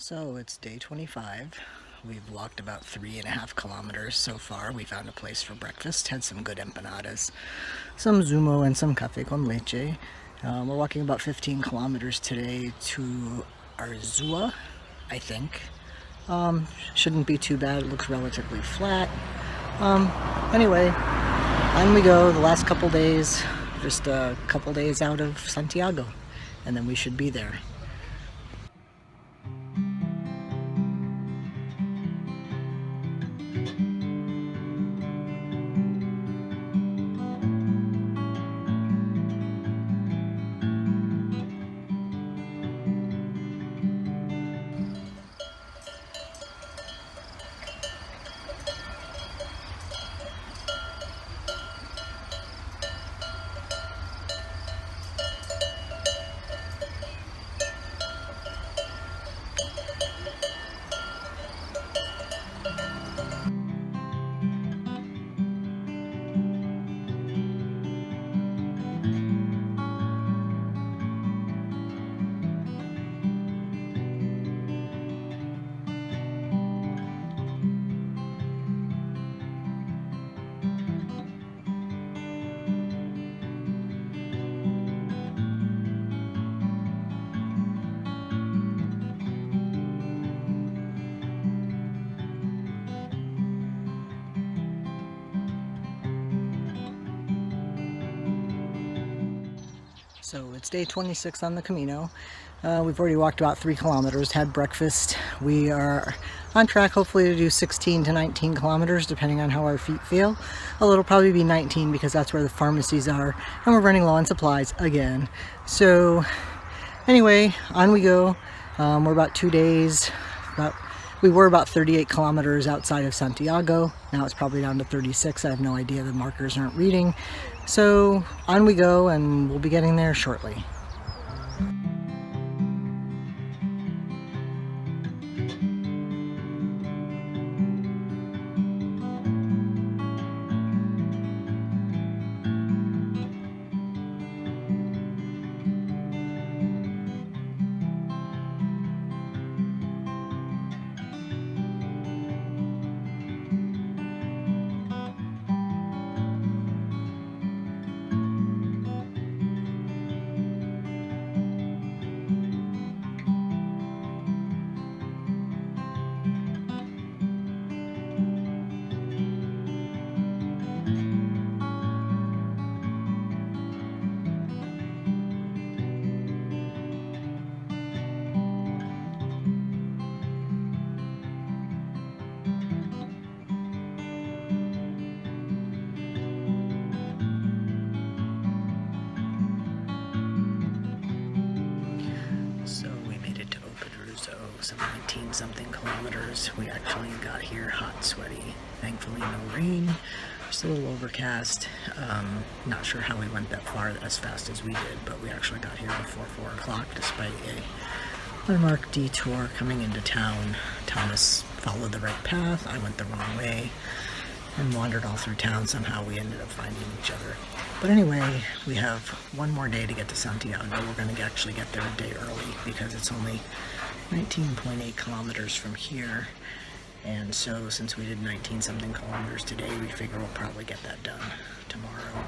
So it's day 25. We've walked about 3.5 kilometers so far. We found a place for breakfast, had some good empanadas, some zumo and some café con leche. We're walking about 15 kilometers today to Arzua, I think. Shouldn't be too bad, it looks relatively flat. Anyway, on we go the last couple days, just a couple days out of Santiago, and then we should be there. So it's day 26 on the Camino. We've already walked about 3 kilometers, had breakfast. We are on track hopefully to do 16 to 19 kilometers depending on how our feet feel. Although it'll probably be 19 because that's where the pharmacies are and we're running low on supplies again. So anyway, on we go. We're about 2 days. We were about 38 kilometers outside of Santiago. Now it's probably down to 36. I have no idea, the markers aren't reading. So on we go, and we'll be getting there shortly. Some 19 something kilometers. We actually got here hot, sweaty. Thankfully no rain, just a little overcast. Not sure how we went that far as fast as we did, but we actually got here before 4 o'clock despite a unmarked detour coming into town. Thomas followed the right path, I went the wrong way and wandered all through town. Somehow we ended up finding each other. But anyway, we have one more day to get to Santiago. We're going to actually get there a day early because it's only 19.8 kilometers from here, and so since we did 19 something kilometers today, we figure we'll probably get that done tomorrow,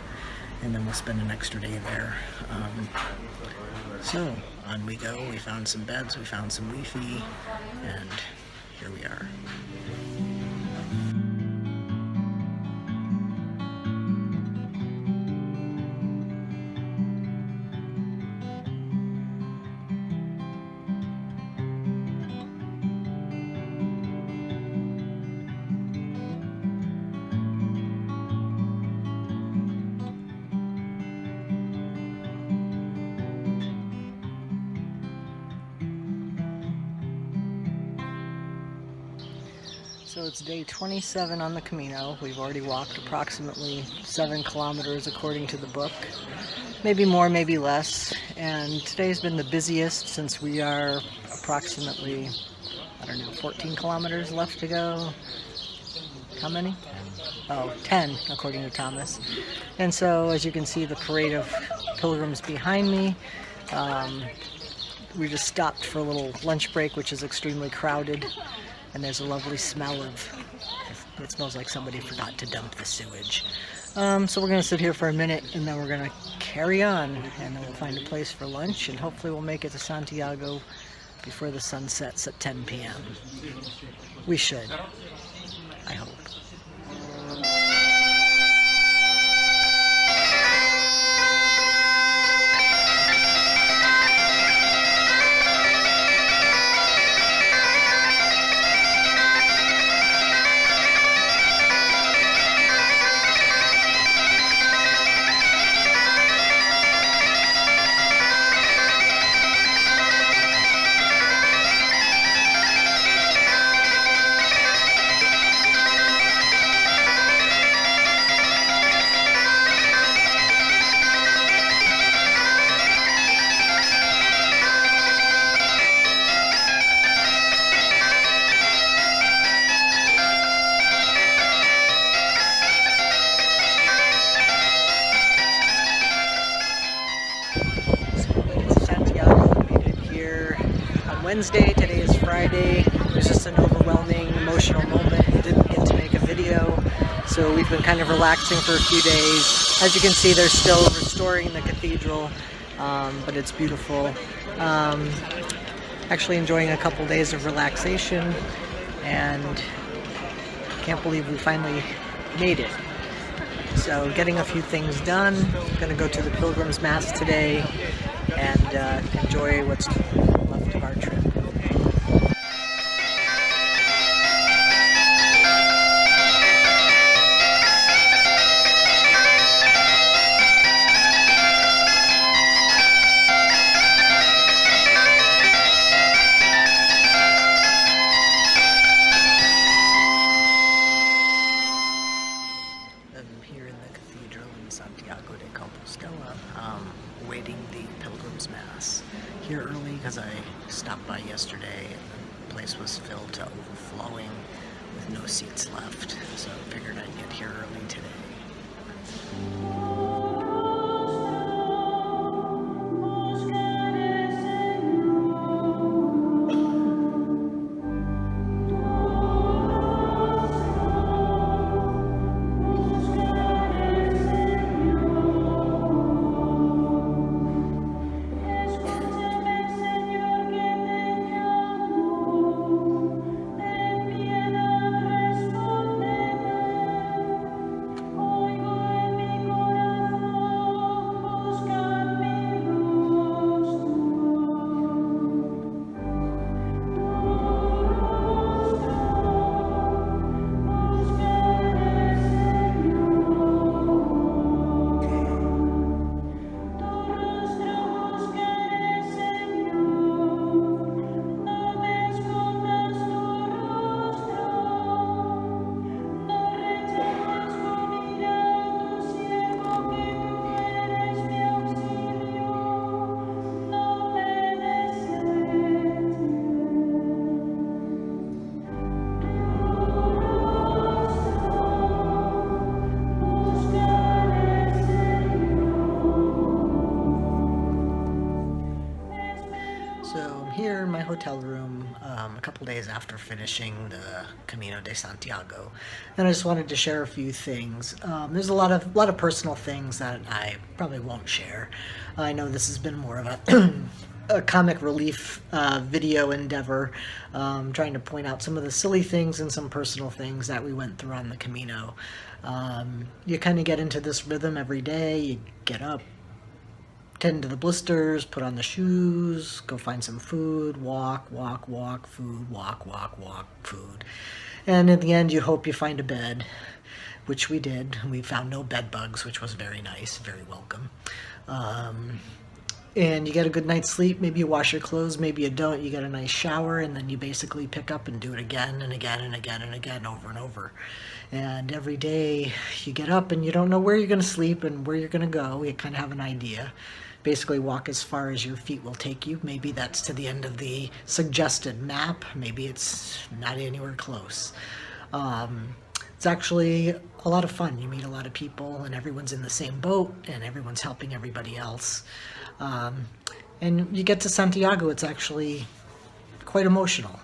and then we'll spend an extra day there. So on we go. We found some beds, we found some Wi-Fi, and here we are. So it's day 27 on the Camino. We've already walked approximately 7 kilometers according to the book. Maybe more, maybe less. And today's been the busiest since we are approximately, 14 kilometers left to go. How many? Oh, 10 according to Thomas. And so as you can see, the parade of pilgrims behind me. we just stopped for a little lunch break, which is extremely crowded, and there's a lovely smell of, it smells like somebody forgot to dump the sewage. So we're going to sit here for a minute, and then we're going to carry on, and then we'll find a place for lunch, and hopefully we'll make it to Santiago before the sun sets at 10 p.m. We should. I hope. Wednesday, today is Friday. It was just an overwhelming emotional moment. We didn't get to make a video, so we've been kind of relaxing for a few days. As you can see, they're still restoring the cathedral, but it's beautiful. Actually enjoying a couple days of relaxation, and can't believe we finally made it. So getting a few things done. Gonna go to the Pilgrim's Mass today and enjoy what's left of our trip. Santiago de Compostela, waiting the Pilgrim's Mass. Here early because I stopped by yesterday and the place was filled to overflowing with no seats left, so I figured I'd get here early today. Here in my hotel room a couple days after finishing the Camino de Santiago, and I just wanted to share a few things. There's a lot of personal things that I probably won't share. I know this has been more of a comic relief video endeavor, trying to point out some of the silly things and some personal things that we went through on the Camino. You kind of get into this rhythm every day. You get up, tend to the blisters, put on the shoes, go find some food, walk, food, walk, food. And in the end, you hope you find a bed, which we did. We found no bed bugs, which was very nice, very welcome. And you get a good night's sleep. Maybe you wash your clothes, maybe you don't. You get a nice shower, and then you basically pick up and do it again and again and again and again, over and over. And every day you get up and you don't know where you're going to sleep and where you're going to go. You kind of have an idea. Basically walk as far as your feet will take you. Maybe that's to the end of the suggested map. Maybe it's not anywhere close. It's actually a lot of fun. You meet a lot of people and everyone's in the same boat and everyone's helping everybody else. And you get to Santiago, it's actually quite emotional.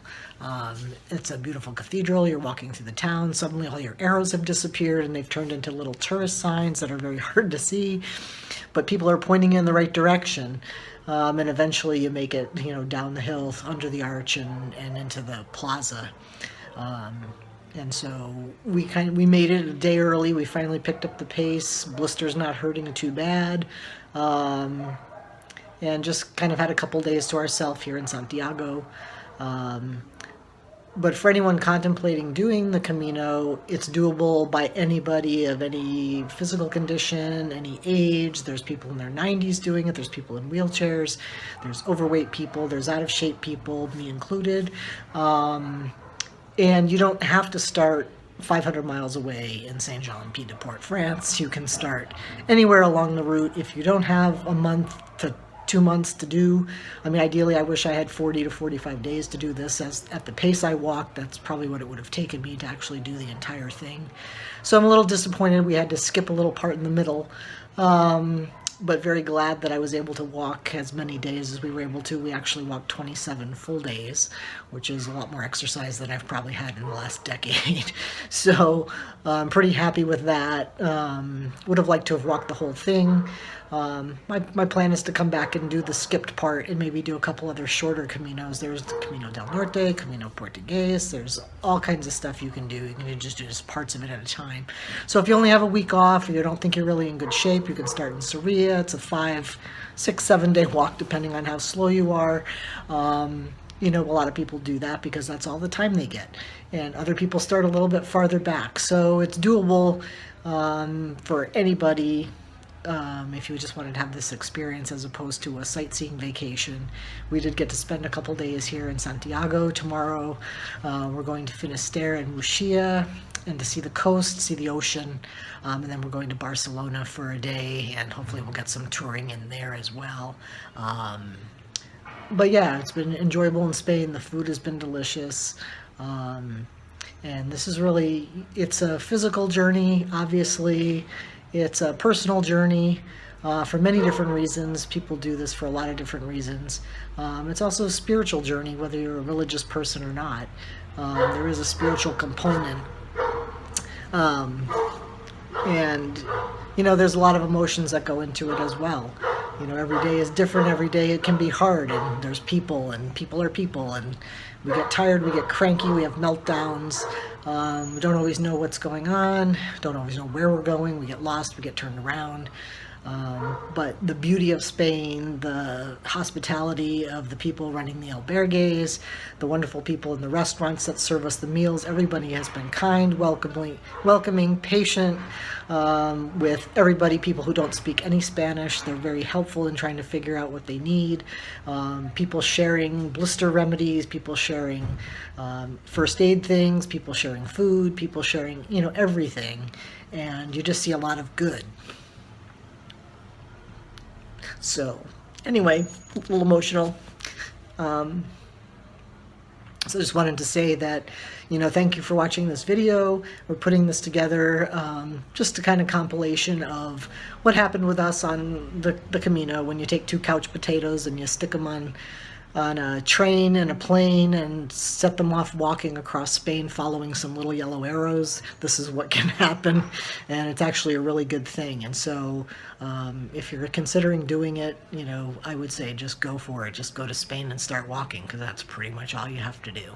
It's a beautiful cathedral. You're walking through the town. Suddenly all your arrows have disappeared and they've turned into little tourist signs that are very hard to see. But people are pointing in the right direction. And eventually you make it, down the hill under the arch and into the plaza. And so we made it a day early. We finally picked up the pace. Blisters not hurting too bad. And just kind of had a couple days to ourselves here in Santiago. But for anyone contemplating doing the Camino, it's doable by anybody of any physical condition, any age. There's people in their 90s doing it. There's people in wheelchairs. There's overweight people. There's out of shape people, me included. And you don't have to start 500 miles away in Saint-Jean-Pied-de-Port, France. You can start anywhere along the route. If you don't have a month to 2 months to do, ideally I wish I had 40 to 45 days to do this. At the pace I walked, that's probably what it would have taken me to actually do the entire thing. So I'm a little disappointed we had to skip a little part in the middle. But very glad that I was able to walk as many days as we were able to. We actually walked 27 full days, which is a lot more exercise than I've probably had in the last decade. So I'm pretty happy with that. Would have liked to have walked the whole thing. My plan is to come back and do the skipped part and maybe do a couple other shorter Caminos. There's the Camino del Norte, Camino Portugues. There's all kinds of stuff you can do. You can just do just parts of it at a time. So if you only have a week off or you don't think you're really in good shape, you can start in Sarria. It's a 5, 6, 7 day walk depending on how slow you are. A lot of people do that because that's all the time they get. And other people start a little bit farther back. So it's doable for anybody. If you just wanted to have this experience as opposed to a sightseeing vacation. We did get to spend a couple days here in Santiago. Tomorrow we're going to Finisterre and Murcia and to see the coast, see the ocean, and then we're going to Barcelona for a day, and hopefully we'll get some touring in there as well. But yeah, it's been enjoyable in Spain. The food has been delicious. And this is really, it's a physical journey, obviously. It's a personal journey for many different reasons. People do this for a lot of different reasons. It's also a spiritual journey, whether you're a religious person or not. There is a spiritual component. And there's a lot of emotions that go into it as well. Every day is different. Every day it can be hard, and there's people, and people are people, and we get tired, we get cranky, we have meltdowns. We don't always know what's going on, don't always know where we're going, we get lost, we get turned around. But the beauty of Spain, the hospitality of the people running the albergues, the wonderful people in the restaurants that serve us the meals, everybody has been kind, welcoming, patient with everybody, people who don't speak any Spanish. They're very helpful in trying to figure out what they need. People sharing blister remedies, people sharing first aid things, people sharing food, people sharing, everything. And you just see a lot of good. So anyway, a little emotional. So I just wanted to say that, thank you for watching this video. We're putting this together just a kind of compilation of what happened with us on the Camino when you take 2 couch potatoes and you stick them on a train and a plane and set them off walking across Spain following some little yellow arrows. This is what can happen, and it's actually a really good thing. And so if you're considering doing it, I would say just go for it. Just go to Spain and start walking, because that's pretty much all you have to do.